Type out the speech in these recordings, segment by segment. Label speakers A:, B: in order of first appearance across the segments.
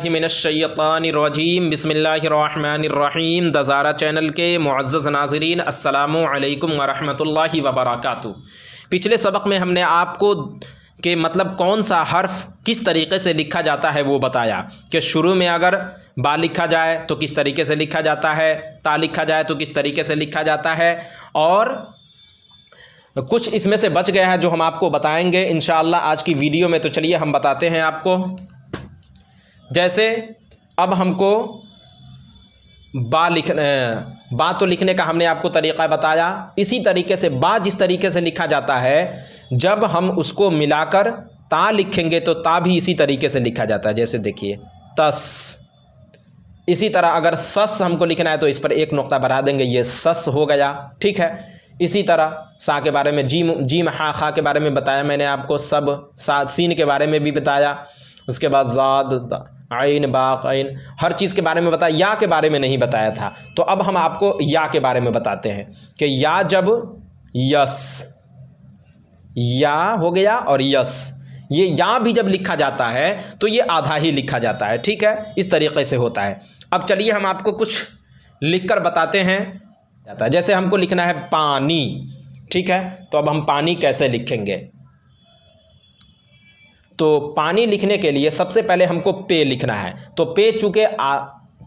A: मिनश्शैतानिर्रजीम बिस्मिल्लाहिर्रहमानिर्रहीम। दज़ारा चैनल के मुअज़्ज़ज़ नाज़रीन, अस्सलामु अलैकुम वरहमतुल्लाहि वबरकातुहू। पिछले सबक में हमने आपको कि मतलब कौन सा हर्फ किस तरीक़े से लिखा जाता है वो बताया कि शुरू में अगर बा लिखा जाए तो किस तरीके से लिखा जाता है, ता लिखा जाए तो किस तरीके से लिखा जाता है, और कुछ इसमें से बच गया है जो हम आपको बताएंगे इंशाअल्लाह आज की वीडियो में। तो चलिए हम बताते हैं आपको। जैसे अब हमको बा तो लिखने का हमने आपको तरीक़ा बताया। इसी तरीके से बा जिस तरीके से लिखा जाता है, जब हम उसको मिलाकर ता लिखेंगे तो ता भी इसी तरीके से लिखा जाता है। जैसे देखिए तस। इसी तरह अगर सस हमको लिखना है तो इस पर एक नुक्ता बढ़ा देंगे, ये सस हो गया। ठीक है। इसी तरह सा के बारे में जीम हा खा के बारे में बताया मैंने आपको, सब सा सीन के बारे में भी बताया। उसके बाद ज़ाद आइन बाक़ आइन, हर चीज़ के बारे में बताया। या के बारे में नहीं बताया था। तो अब हम आपको या के बारे में बताते हैं कि या जब यस, या हो गया और यस, ये या भी जब लिखा जाता है तो ये आधा ही लिखा जाता है। ठीक है, इस तरीक़े से होता है। अब चलिए हम आपको कुछ लिखकर बताते हैं। जैसे हमको लिखना है पानी। ठीक है, तो अब हम पानी कैसे लिखेंगे? तो पानी लिखने के लिए सबसे पहले हमको पे लिखना है। तो पे चूँकि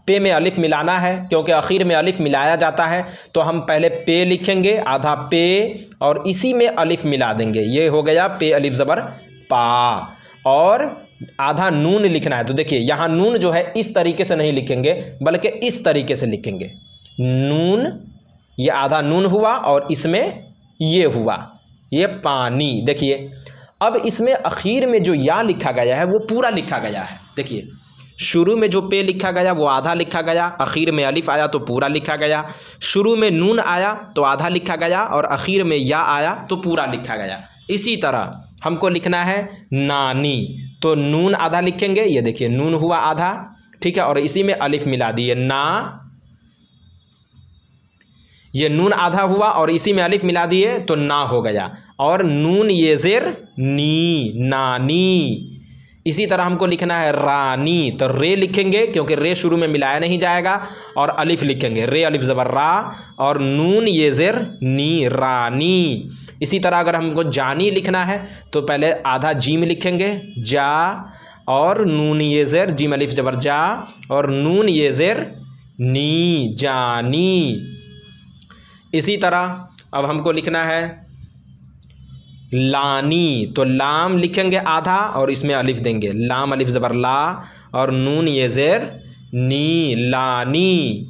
A: पे में अलिफ मिलाना है, क्योंकि आखिर में अलिफ मिलाया जाता है, तो हम पहले पे लिखेंगे, आधा पे, और इसी में अलिफ मिला देंगे। ये हो गया पे अलिफ ज़बर पा। और आधा नून लिखना है। तो देखिए यहाँ नून जो है इस तरीके से नहीं लिखेंगे, बल्कि इस तरीके से लिखेंगे। नून, ये आधा नून हुआ और इसमें ये हुआ, ये पानी। देखिए अब इसमें आखिर में जो या लिखा गया है वो पूरा लिखा गया है। देखिए शुरू में जो पे लिखा गया वो आधा लिखा गया, आखिर में अलिफ आया तो पूरा लिखा गया। शुरू में नून आया तो आधा लिखा गया, और आखिर में या आया तो पूरा लिखा गया। इसी तरह हमको लिखना है नानी। तो नून आधा लिखेंगे, ये देखिए नून हुआ आधा। ठीक है, और इसी में अलिफ मिला दिए ना, ये नून आधा हुआ और इसी में अलिफ मिला दिए तो ना हो गया। और नून ये ज़ेर नी, नानी। इसी तरह हमको लिखना है रानी। तो रे लिखेंगे क्योंकि रे शुरू में मिलाया नहीं जाएगा, और अलिफ लिखेंगे, रे अलिफ ज़बर रा, और नून ये ज़ेर नी, रानी। इसी तरह अगर हमको जानी लिखना है तो पहले आधा जीम लिखेंगे, जा, और नून ये ज़ेर जीम अलिफ ज़बर जा, और नून ये ज़ेर नी, जानी। इसी तरह अब हमको लिखना है लानी। तो लाम लिखेंगे आधा और इसमें अलिफ देंगे, लाम अलिफ ज़बर ला, और नून ये ज़ेर नी, लानी।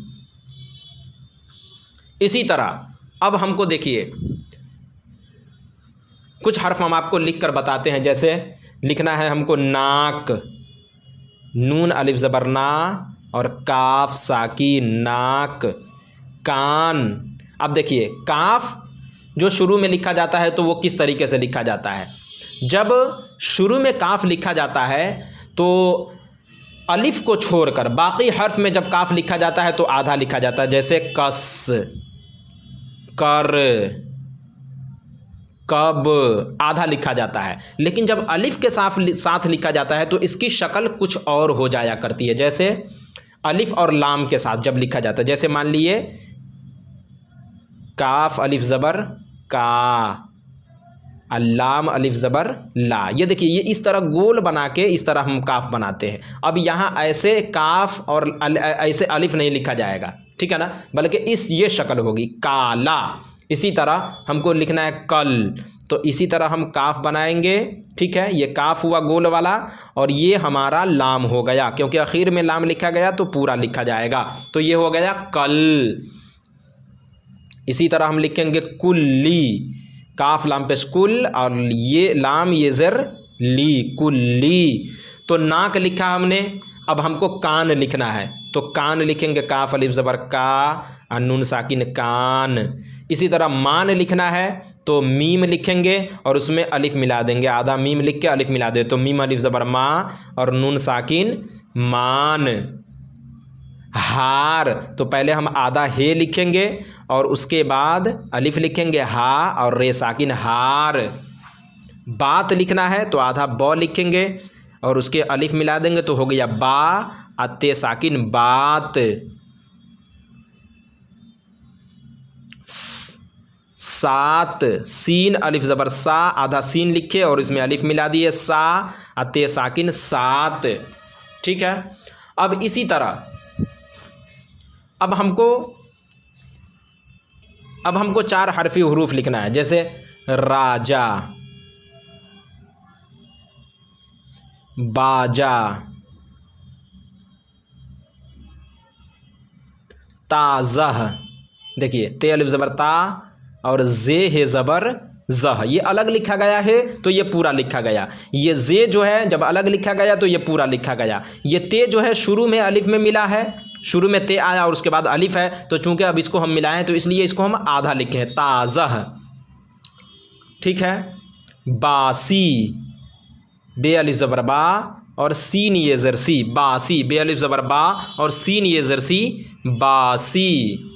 A: इसी तरह अब हमको देखिए कुछ हर्फ हम आपको लिख कर बताते हैं। जैसे लिखना है हमको नाक, नून अलिफ ज़बर ना, और काफ साकीन नाक। कान। अब देखिए काफ जो शुरू में लिखा जाता है तो वो किस तरीके से लिखा जाता है? जब शुरू में काफ लिखा जाता है तो अलिफ को छोड़कर बाकी हर्फ में जब काफ लिखा जाता है तो आधा लिखा जाता है। जैसे कस, कर, कब, आधा लिखा जाता है। लेकिन जब अलिफ के साथ लिखा जाता है तो इसकी शक्ल कुछ और हो जाया करती है। जैसे अलिफ और लाम के साथ जब लिखा जाता है, जैसे मान लिए काफ अलिफ ज़बर का, अल्लाम अलिफ ज़बर ला। ये देखिए ये इस तरह गोल बना के इस तरह हम काफ बनाते हैं। अब यहाँ ऐसे काफ और ऐसे अलिफ नहीं लिखा जाएगा, ठीक है ना, बल्कि ये शक्ल होगी काला। इसी तरह हमको लिखना है कल। तो इसी तरह हम काफ बनाएंगे। ठीक है, ये काफ हुआ गोल वाला, और ये हमारा लाम हो गया, क्योंकि आखिर में लाम लिखा गया तो पूरा लिखा जाएगा। तो ये हो गया कल। इसी तरह हम लिखेंगे कुल्ली, काफ लाम पेश कुल, और ये लाम ये ज़र ली, कुल्ली। तो नाक लिखा हमने। अब हमको कान लिखना है, तो कान लिखेंगे, काफ अलिफ ज़बर का, नून साकिन कान। इसी तरह मान लिखना है तो मीम लिखेंगे और उसमें अलिफ मिला देंगे, आधा मीम लिख के अलिफ मिला दे तो मीम अलिफ ज़बर मा, और नून साकिन मान। हार, तो पहले हम आधा हे लिखेंगे और उसके बाद अलिफ लिखेंगे हा, और रे साकिन हार। बात लिखना है तो आधा ब लिखेंगे और उसके अलिफ मिला देंगे तो हो गया बा, अत्ते साकिन बात। सात, सीन अलिफ ज़बर सा, आधा सीन लिखे और इसमें अलिफ मिला दिए, सा अत्ते साकिन सात। ठीक है। अब इसी तरह अब हमको 4 हरफी हुरूफ लिखना है, जैसे राजा, बाजा, ताज़ह। देखिए ते अलिफ ज़बर ता और जे है ज़बर ज़ह, ये अलग लिखा गया है तो ये पूरा लिखा गया। ये जे जो है जब अलग लिखा गया तो ये पूरा लिखा गया। ये ते जो है शुरू में अलिफ में मिला है, शुरू में ते आया और उसके बाद अलिफ है, तो चूंकि अब इसको हम मिलाएं तो इसलिए इसको हम आधा लिखे हैं, ताज़ह। ठीक है। बासी, बे अलिफ ज़बर बा और सीन ये ज़रसी, बासी, बे अलिफ ज़बर बा और सीन ये ज़रसी, बासी।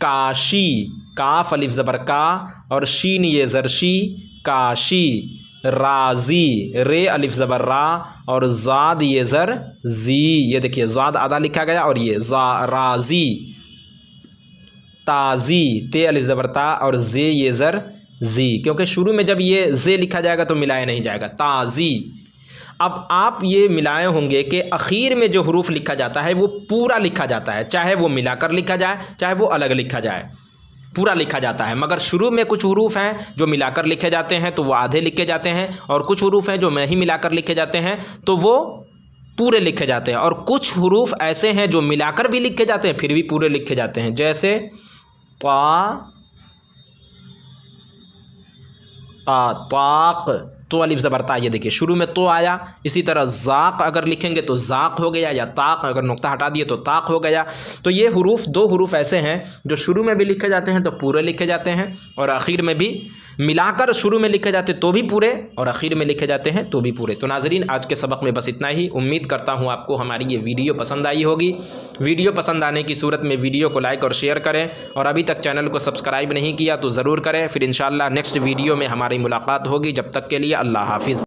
A: काशी, काफ अलिफ ज़बर का और शीन ये ज़रशी, काशी। राज़ी, रे अलिफ ज़बर रा और ज़ाद ये ज़र जी, ये देखिए ज़ाद आधा लिखा गया और ये राज़ी। ताज़ी, ते अलिफ ज़बर ता और जे ये ज़र जी, क्योंकि शुरू में जब ये जे लिखा जाएगा तो मिलाया नहीं जाएगा, ताज़ी। अब आप ये मिलाए होंगे कि आखिर में जो हरूफ लिखा जाता है वो पूरा लिखा जाता है, चाहे वो मिलाकर लिखा जाए चाहे वो अलग लिखा जाए, पूरा लिखा जाता है। मगर शुरू में कुछ हरूफ हैं जो मिलाकर लिखे जाते हैं तो वो आधे लिखे जाते हैं, और कुछ हरूफ हैं जो नहीं मिलाकर लिखे जाते हैं तो वो पूरे लिखे जाते हैं, और कुछ हरूफ ऐसे हैं जो मिलाकर भी लिखे जाते हैं फिर भी पूरे लिखे जाते हैं, जैसे ताक, तो अलिफ ज़बर ता, ये देखिए शुरू में तो आया। इसी तरह ज़ाक अगर लिखेंगे तो ज़ाक हो गया, या ताक अगर नुक्ता हटा दिए तो ताक हो गया। तो ये हरूफ 2 हरूफ ऐसे हैं जो शुरू में भी लिखे जाते हैं तो पूरे लिखे जाते हैं, और आखिर में भी मिलाकर शुरू में लिखे जाते तो भी पूरे और आखिर में लिखे जाते हैं तो भी पूरे। तो नाज़रीन आज के सबक में बस इतना ही। उम्मीद करता हूँ आपको हमारी ये वीडियो पसंद आई होगी। वीडियो पसंद आने की सूरत में वीडियो को लाइक और शेयर करें, और अभी तक चैनल को सब्सक्राइब नहीं किया तो ज़रूर करें। फिर इंशाअल्लाह नेक्स्ट वीडियो में हमारी मुलाकात होगी। जब तक के लिए अल्लाह हाफिज़।